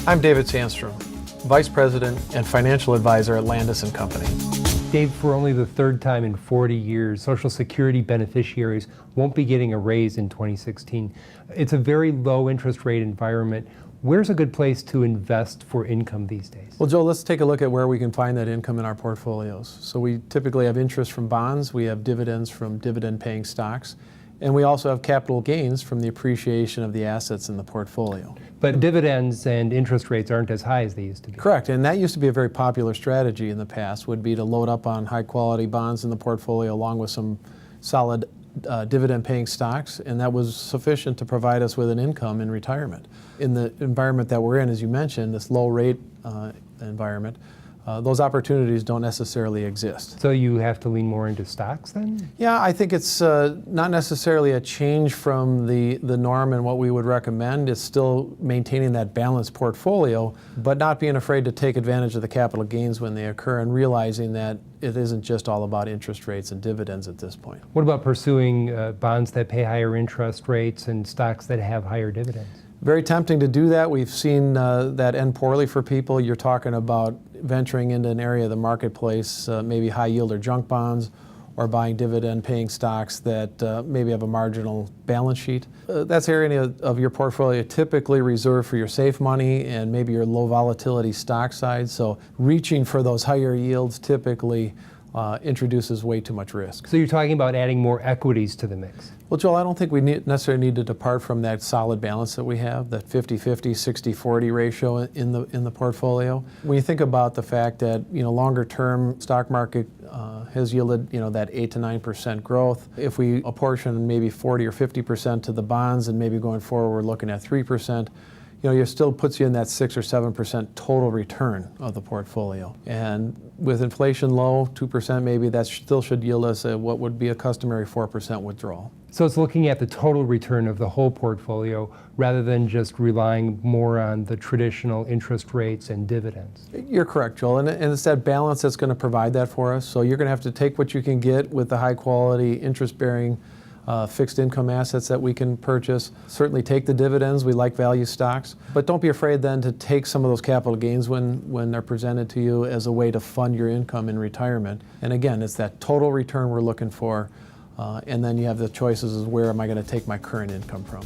I'm David Sandstrom, Vice President and Financial Advisor at Landaas Company. Dave, for only the third time in 40 years, Social Security beneficiaries won't be getting a raise in 2016. It's a very low interest rate environment. Where's a good place to invest for income these days? Well, Joe, let's take a look at where we can find that income in our portfolios. So we typically have interest from bonds, we have dividends from dividend-paying stocks, and we also have capital gains from the appreciation of the assets in the portfolio. But dividends and interest rates aren't as high as they used to be. Correct, and that used to be a very popular strategy in the past, would be to load up on high-quality bonds in the portfolio along with some solid dividend-paying stocks, and that was sufficient to provide us with an income in retirement. In the environment that we're in, as you mentioned, this low-rate environment, those opportunities don't necessarily exist. So you have to lean more into stocks then? Yeah, I think it's not necessarily a change from the norm and what we would recommend. It's still maintaining that balanced portfolio, but not being afraid to take advantage of the capital gains when they occur and realizing that it isn't just all about interest rates and dividends at this point. What about pursuing bonds that pay higher interest rates and stocks that have higher dividends? Very tempting to do that. We've seen that end poorly for people. You're talking about venturing into an area of the marketplace, maybe high yield or junk bonds, or buying dividend-paying stocks that maybe have a marginal balance sheet. That's an area of your portfolio typically reserved for your safe money and maybe your low volatility stock side. So reaching for those higher yields typically introduces way too much risk. So you're talking about adding more equities to the mix? Well, Joel, I don't think we necessarily need to depart from that solid balance that we have, that 50-50, 60-40 ratio in the portfolio. When you think about the fact that longer term stock market has yielded that 8 to 9% growth, if we apportion maybe 40 or 50% to the bonds and maybe going forward we're looking at 3%, it still puts you in that 6 or 7% total return of the portfolio. And with inflation low, 2% maybe, that still should yield us what would be a customary 4% withdrawal. So it's looking at the total return of the whole portfolio rather than just relying more on the traditional interest rates and dividends. You're correct, Joel, and it's that balance that's going to provide that for us. So you're going to have to take what you can get with the high quality interest-bearing fixed income assets that we can purchase. Certainly take the dividends, we like value stocks, but don't be afraid then to take some of those capital gains when they're presented to you as a way to fund your income in retirement. And again, it's that total return we're looking for, and then you have the choices of where am I going to take my current income from.